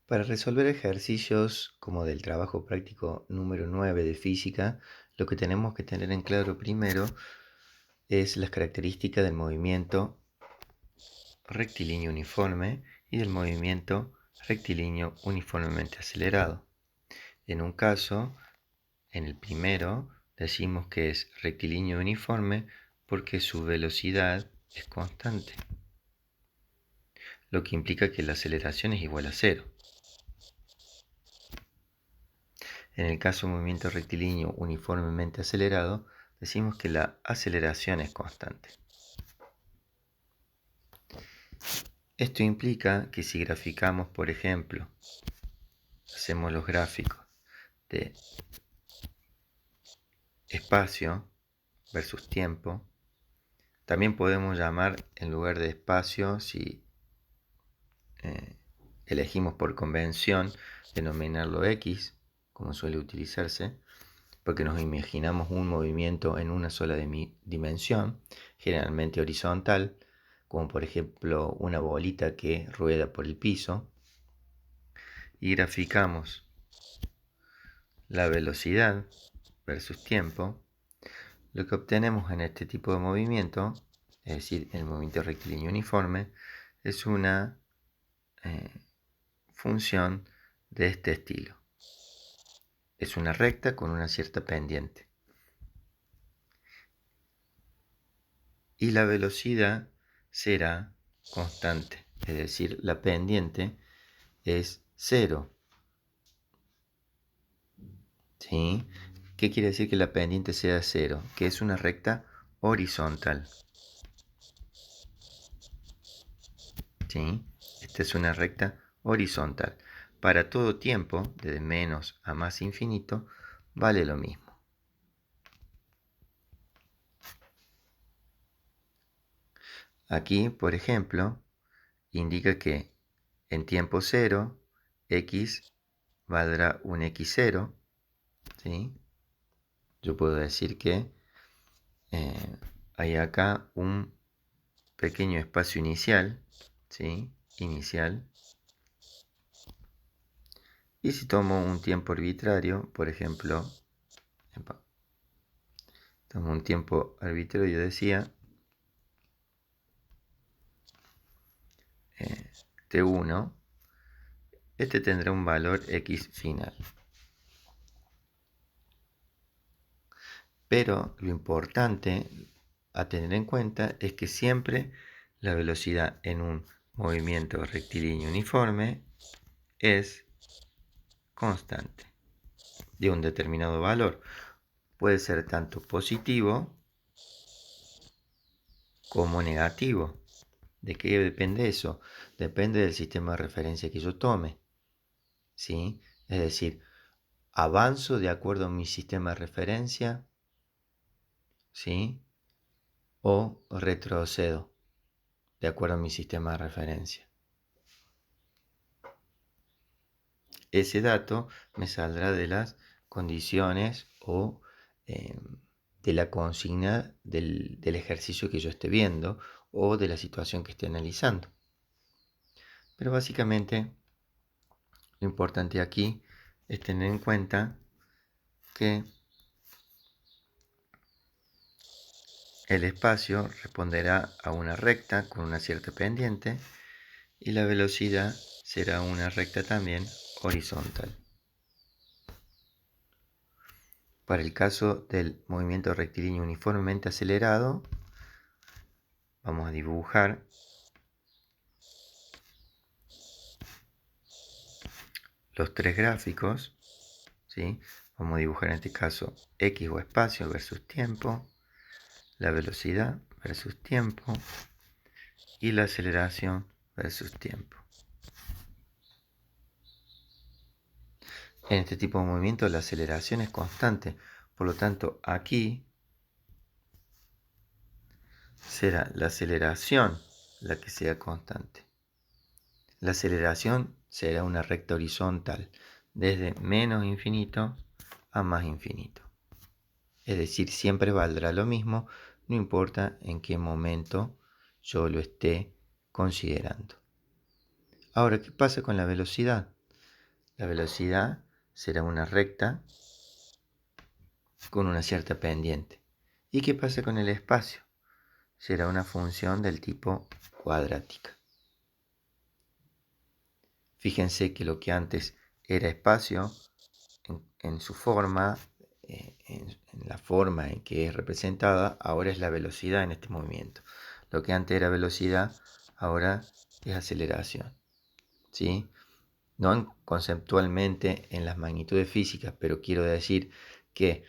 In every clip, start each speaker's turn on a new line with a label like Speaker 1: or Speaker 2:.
Speaker 1: Para resolver ejercicios como del trabajo práctico número 9 de física, lo que tenemos que tener en claro primero es las características del movimiento rectilíneo uniforme y del movimiento rectilíneo uniformemente acelerado. En un caso, en el primero, decimos que es rectilíneo uniforme porque su velocidad es constante, lo que implica que la aceleración es igual a cero. En el caso de movimiento rectilíneo uniformemente acelerado, decimos que la aceleración es constante. Esto implica que si graficamos, por ejemplo, hacemos los gráficos de espacio versus tiempo, también podemos llamar en lugar de espacio, si elegimos por convención denominarlo X, como suele utilizarse, porque nos imaginamos un movimiento en una sola dimensión, generalmente horizontal, como por ejemplo una bolita que rueda por el piso, y graficamos la velocidad versus tiempo. Lo que obtenemos en este tipo de movimiento, es decir, el movimiento rectilíneo uniforme, es una función de este estilo. Es una recta con una cierta pendiente. Y la velocidad será constante, es decir, la pendiente es cero. ¿Sí? ¿Qué quiere decir que la pendiente sea cero? Que es una recta horizontal. ¿Sí? Esta es una recta horizontal. Para todo tiempo, desde menos a más infinito, vale lo mismo. Aquí, por ejemplo, indica que en tiempo cero, x valdrá un x0. ¿Sí? Yo puedo decir que hay acá un pequeño espacio inicial, ¿sí? Inicial. Y si tomo un tiempo arbitrario, por ejemplo, tomo un tiempo arbitrario, decía, t1, este tendrá un valor x final. Pero lo importante a tener en cuenta es que siempre la velocidad en un movimiento rectilíneo uniforme es constante de un determinado valor. Puede ser tanto positivo como negativo. ¿De qué depende eso? Depende del sistema de referencia que yo tome. ¿Sí? Es decir, avanzo de acuerdo a mi sistema de referencia, ¿sí? O retrocedo de acuerdo a mi sistema de referencia. Ese dato me saldrá de las condiciones o de la consigna del ejercicio que yo esté viendo o de la situación que esté analizando. Pero básicamente lo importante aquí es tener en cuenta que el espacio responderá a una recta con una cierta pendiente y la velocidad será una recta también horizontal. Para el caso del movimiento rectilíneo uniformemente acelerado, vamos a dibujar los tres gráficos, ¿sí? Vamos a dibujar en este caso x o espacio versus tiempo, la velocidad versus tiempo y la aceleración versus tiempo. En este tipo de movimiento la aceleración es constante, por lo tanto aquí será la aceleración la que sea constante. La aceleración será una recta horizontal desde menos infinito a más infinito. Es decir, siempre valdrá lo mismo, no importa en qué momento yo lo esté considerando. Ahora, ¿qué pasa con la velocidad? la velocidad será una recta con una cierta pendiente. ¿Y qué pasa con el espacio? Será una función del tipo cuadrática. Fíjense que lo que antes era espacio, en su forma, en la forma en que es representada, ahora es la velocidad en este movimiento. Lo que antes era velocidad, ahora es aceleración. ¿Sí? No conceptualmente en las magnitudes físicas, pero quiero decir que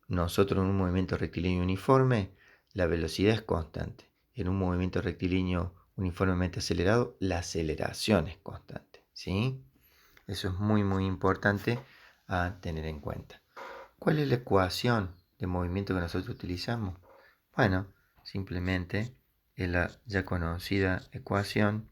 Speaker 1: nosotros en un movimiento rectilíneo uniforme, la velocidad es constante. En un movimiento rectilíneo uniformemente acelerado, la aceleración es constante. ¿Sí? Eso es muy muy importante a tener en cuenta. ¿Cuál es la ecuación de movimiento que nosotros utilizamos? Bueno, simplemente es la ya conocida ecuación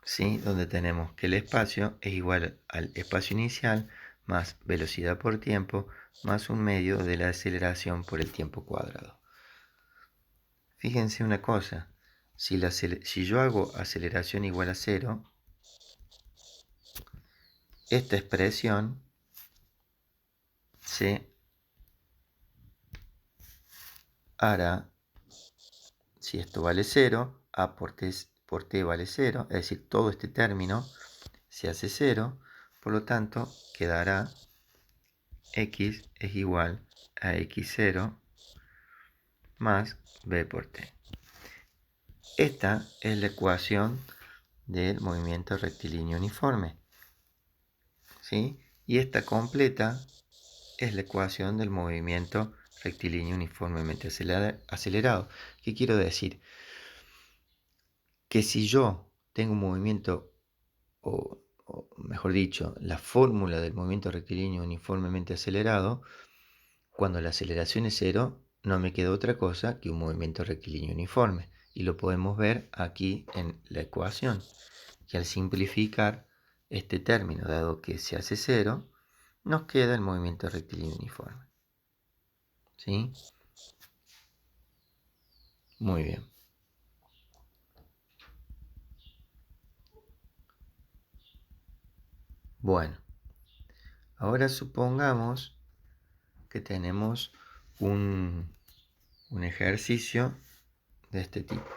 Speaker 1: ¿sí? Donde tenemos que el espacio es igual al espacio inicial más velocidad por tiempo más un medio de la aceleración por el tiempo cuadrado. Fíjense una cosa, si yo hago aceleración igual a 0, esta expresión se hará, si esto vale 0, a por t vale 0, es decir, todo este término se hace 0, por lo tanto quedará x es igual a x0 más b por t. Esta es la ecuación del movimiento rectilíneo uniforme, ¿sí? Y esta completa es la ecuación del movimiento rectilíneo uniformemente acelerado. ¿Qué quiero decir? Que si yo tengo un movimiento, o mejor dicho, la fórmula del movimiento rectilíneo uniformemente acelerado, cuando la aceleración es 0, no me queda otra cosa que un movimiento rectilíneo uniforme. Y lo podemos ver aquí en la ecuación. Y al simplificar este término, dado que se hace 0, nos queda el movimiento rectilíneo uniforme. ¿Sí? Muy bien. Bueno, ahora supongamos que tenemos un ejercicio de este tipo.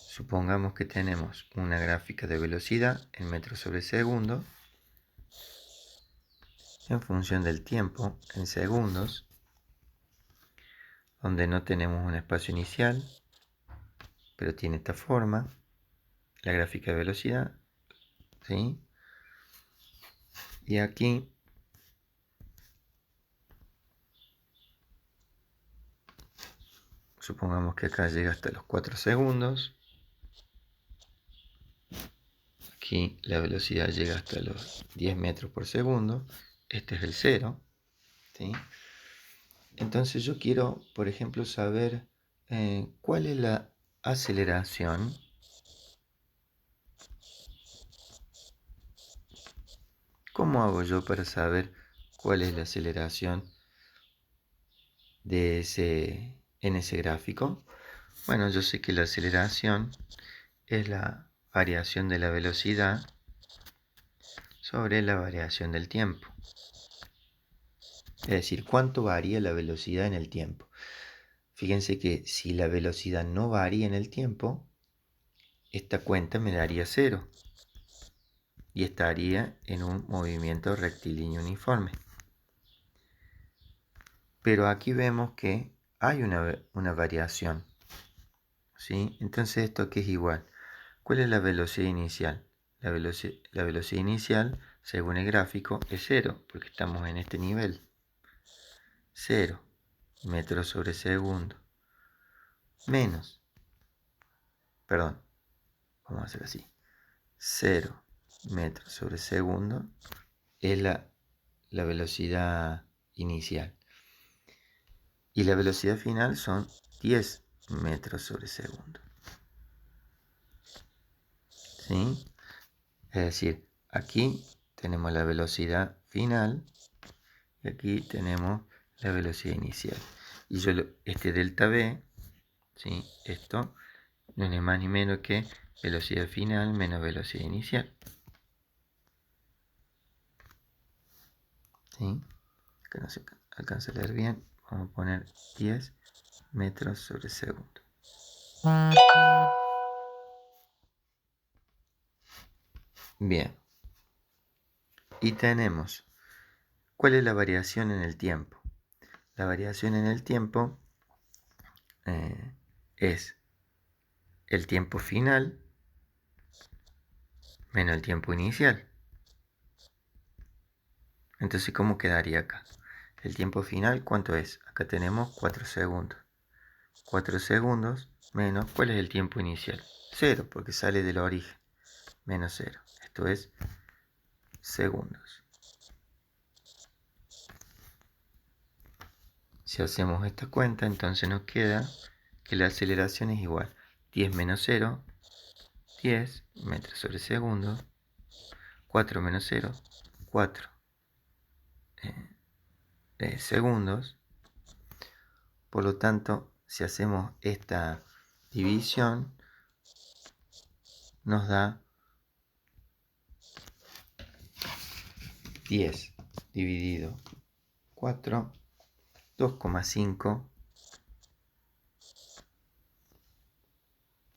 Speaker 1: Supongamos que tenemos una gráfica de velocidad en metros sobre segundo en función del tiempo en segundos, donde no tenemos un espacio inicial, pero tiene esta forma, la gráfica de velocidad, ¿sí? Y aquí supongamos que acá llega hasta los 4 segundos. Aquí la velocidad llega hasta los 10 metros por segundo. Este es el 0. ¿Sí? Entonces yo quiero, por ejemplo, saber cuál es la aceleración ¿Cómo hago yo para saber cuál es la aceleración en ese gráfico? Bueno, yo sé que la aceleración es la variación de la velocidad sobre la variación del tiempo. Es decir, cuánto varía la velocidad en el tiempo. Fíjense que si la velocidad no varía en el tiempo, esta cuenta me daría 0 y estaría en un movimiento rectilíneo uniforme. Pero aquí vemos que hay una variación, ¿sí? Entonces, ¿esto qué es igual? ¿Cuál es la velocidad inicial? La velocidad inicial, según el gráfico, es 0, porque estamos en este nivel. 0 metros sobre segundo. Menos, perdón, vamos a hacer así. 0 metros sobre segundo es la velocidad inicial. Y la velocidad final son 10 metros sobre segundo. ¿Sí? Es decir, aquí tenemos la velocidad final y aquí tenemos la velocidad inicial. Y yo este delta V ¿sí? Esto no es ni más ni menos que velocidad final menos velocidad inicial. ¿Sí? Que no se alcanza a leer bien. Vamos a poner 10 metros sobre segundo. Bien. Y tenemos, ¿cuál es la variación en el tiempo? La variación en el tiempo es el tiempo final menos el tiempo inicial. Entonces, ¿cómo quedaría acá? El tiempo final, ¿cuánto es? Acá tenemos 4 segundos. 4 segundos menos, ¿cuál es el tiempo inicial? 0, porque sale del origen. Menos 0. Esto es segundos. Si hacemos esta cuenta, entonces nos queda que la aceleración es igual. 10 menos 0, 10 metros sobre segundo. 4 menos 0, 4 segundos. Por lo tanto, si hacemos esta división, nos da 10 dividido 4, 2,5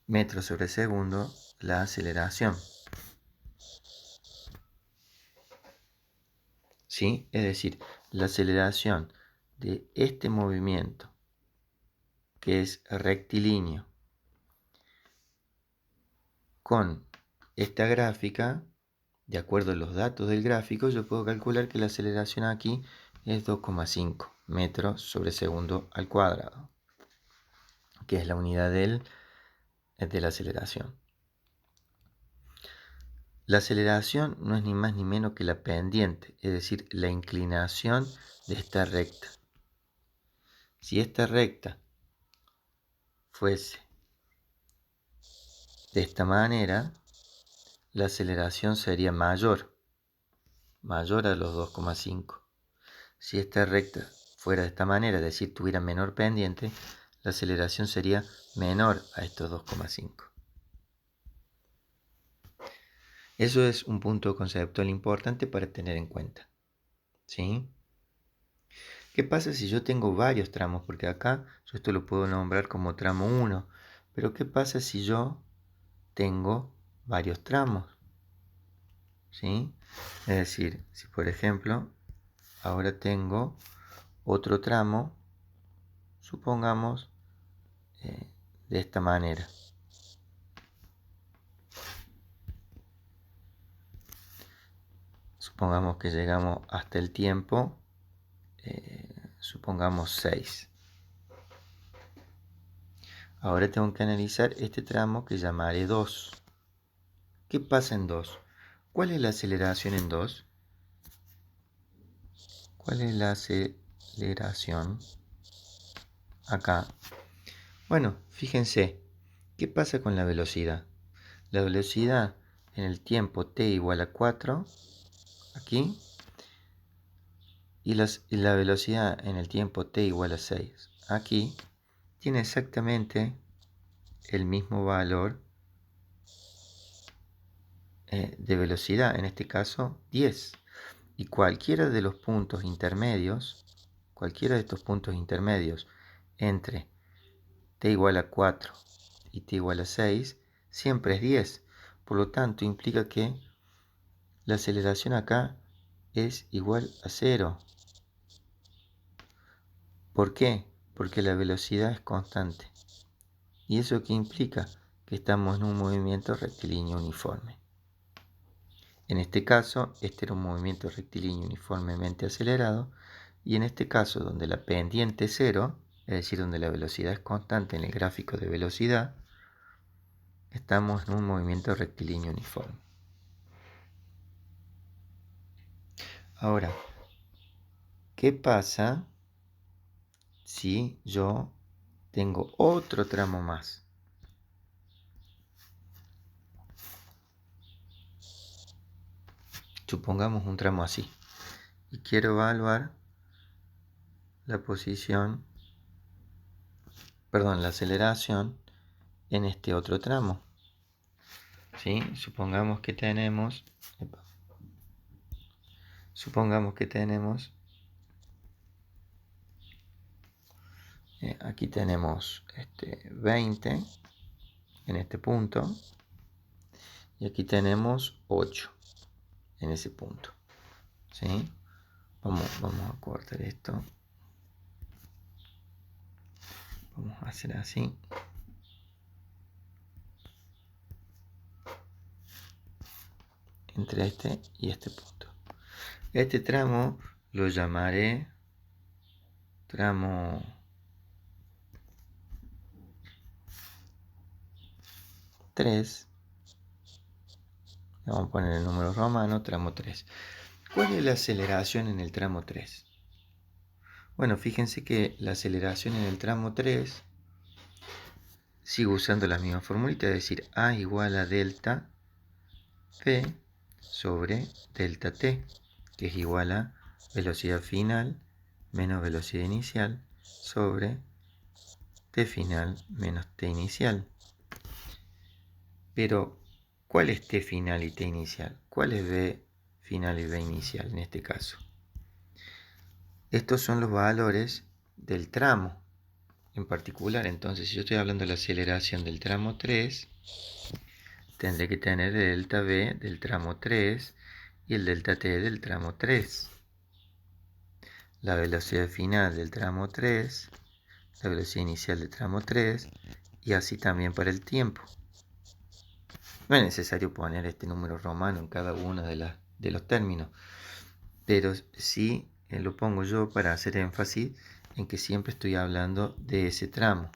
Speaker 1: metros sobre segundo la aceleración. ¿Sí? Es decir, la aceleración de este movimiento, que es rectilíneo, con esta gráfica, de acuerdo a los datos del gráfico, yo puedo calcular que la aceleración aquí es 2,5 metros sobre segundo al cuadrado, que es la unidad de la aceleración. La aceleración no es ni más ni menos que la pendiente, es decir, la inclinación de esta recta. Si esta recta fuese de esta manera, la aceleración sería mayor a los 2,5. Si esta recta fuera de esta manera, es decir, tuviera menor pendiente, la aceleración sería menor a estos 2,5. Eso es un punto conceptual importante para tener en cuenta. ¿Sí? ¿Qué pasa si yo tengo varios tramos? Porque acá yo esto lo puedo nombrar como tramo 1. Pero ¿qué pasa si yo tengo varios tramos? ¿Sí? Es decir, si por ejemplo ahora tengo otro tramo, supongamos de esta manera. Supongamos que llegamos hasta el tiempo, supongamos 6. Ahora tengo que analizar este tramo que llamaré 2. ¿Qué pasa en 2? ¿Cuál es la aceleración en 2? ¿Cuál es la aceleración acá? Bueno, fíjense, ¿qué pasa con la velocidad? La velocidad en el tiempo t igual a 4, aquí, y la velocidad en el tiempo t igual a 6, aquí, tiene exactamente el mismo valor de velocidad, en este caso 10. Y cualquiera de los puntos intermedios, cualquiera de estos puntos intermedios entre t igual a 4 y t igual a 6, siempre es 10. Por lo tanto, implica que la aceleración acá es igual a 0. ¿Por qué? Porque la velocidad es constante. ¿Y eso qué implica? Que estamos en un movimiento rectilíneo uniforme. En este caso, este era un movimiento rectilíneo uniformemente acelerado, y en este caso, donde la pendiente es 0, es decir, donde la velocidad es constante en el gráfico de velocidad, estamos en un movimiento rectilíneo uniforme. Ahora, ¿qué pasa si yo tengo otro tramo más? Supongamos un tramo así, y quiero evaluar la posición perdón, la aceleración en este otro tramo. ¿Sí? Supongamos que tenemos aquí tenemos 20 en este punto y aquí tenemos 8 en ese punto. ¿Sí? Vamos a cortar esto. Vamos a hacer así. Entre este y este punto. Este tramo lo llamaré tramo 3. Vamos a poner el número romano, tramo 3. ¿Cuál es la aceleración en el tramo 3? Bueno, fíjense que la aceleración en el tramo 3 sigo usando la misma formulita, es decir, A igual a delta P sobre delta T, que es igual a velocidad final menos velocidad inicial sobre T final menos T inicial. Pero, ¿cuál es T final y T inicial? ¿Cuál es B final y B inicial en este caso? Estos son los valores del tramo en particular. Entonces, si yo estoy hablando de la aceleración del tramo 3, tendré que tener el delta V del tramo 3 y el delta T del tramo 3. La velocidad final del tramo 3, la velocidad inicial del tramo 3 y así también para el tiempo. No es necesario poner este número romano en cada uno de los términos, pero sí lo pongo yo para hacer énfasis en que siempre estoy hablando de ese tramo.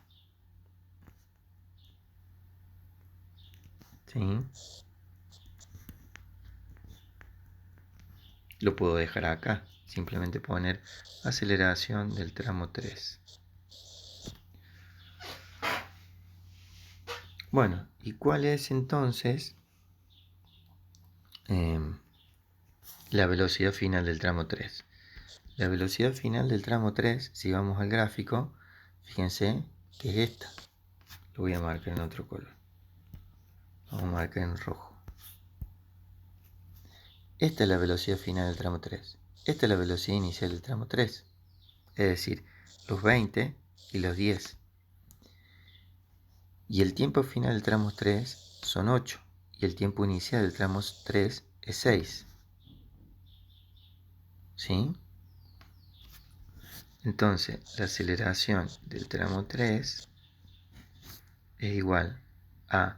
Speaker 1: ¿Sí? Lo puedo dejar acá, simplemente poner aceleración del tramo 3. Bueno, ¿y cuál es entonces la velocidad final del tramo 3? La velocidad final del tramo 3, si vamos al gráfico, fíjense que es esta. Lo voy a marcar en otro color. Vamos a marcar en rojo. Esta es la velocidad final del tramo 3. Esta es la velocidad inicial del tramo 3. Es decir, los 20 y los 10. Y el tiempo final del tramo 3 son 8. Y el tiempo inicial del tramo 3 es 6. ¿Sí? Entonces, la aceleración del tramo 3 es igual a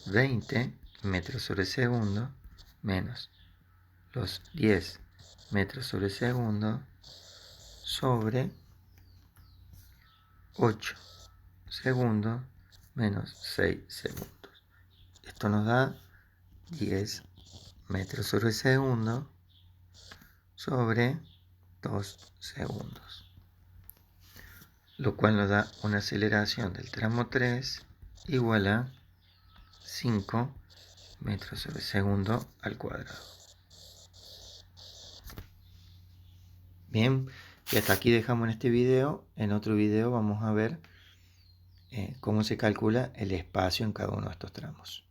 Speaker 1: 20 metros sobre segundo menos los 10 metros sobre segundo sobre 8 segundos menos 6 segundos. Esto nos da 10 metros sobre segundo sobre 2 segundos. Lo cual nos da una aceleración del tramo 3 igual a 5 metros sobre segundo al cuadrado. Bien, y hasta aquí dejamos en este video. En otro video vamos a ver cómo se calcula el espacio en cada uno de estos tramos.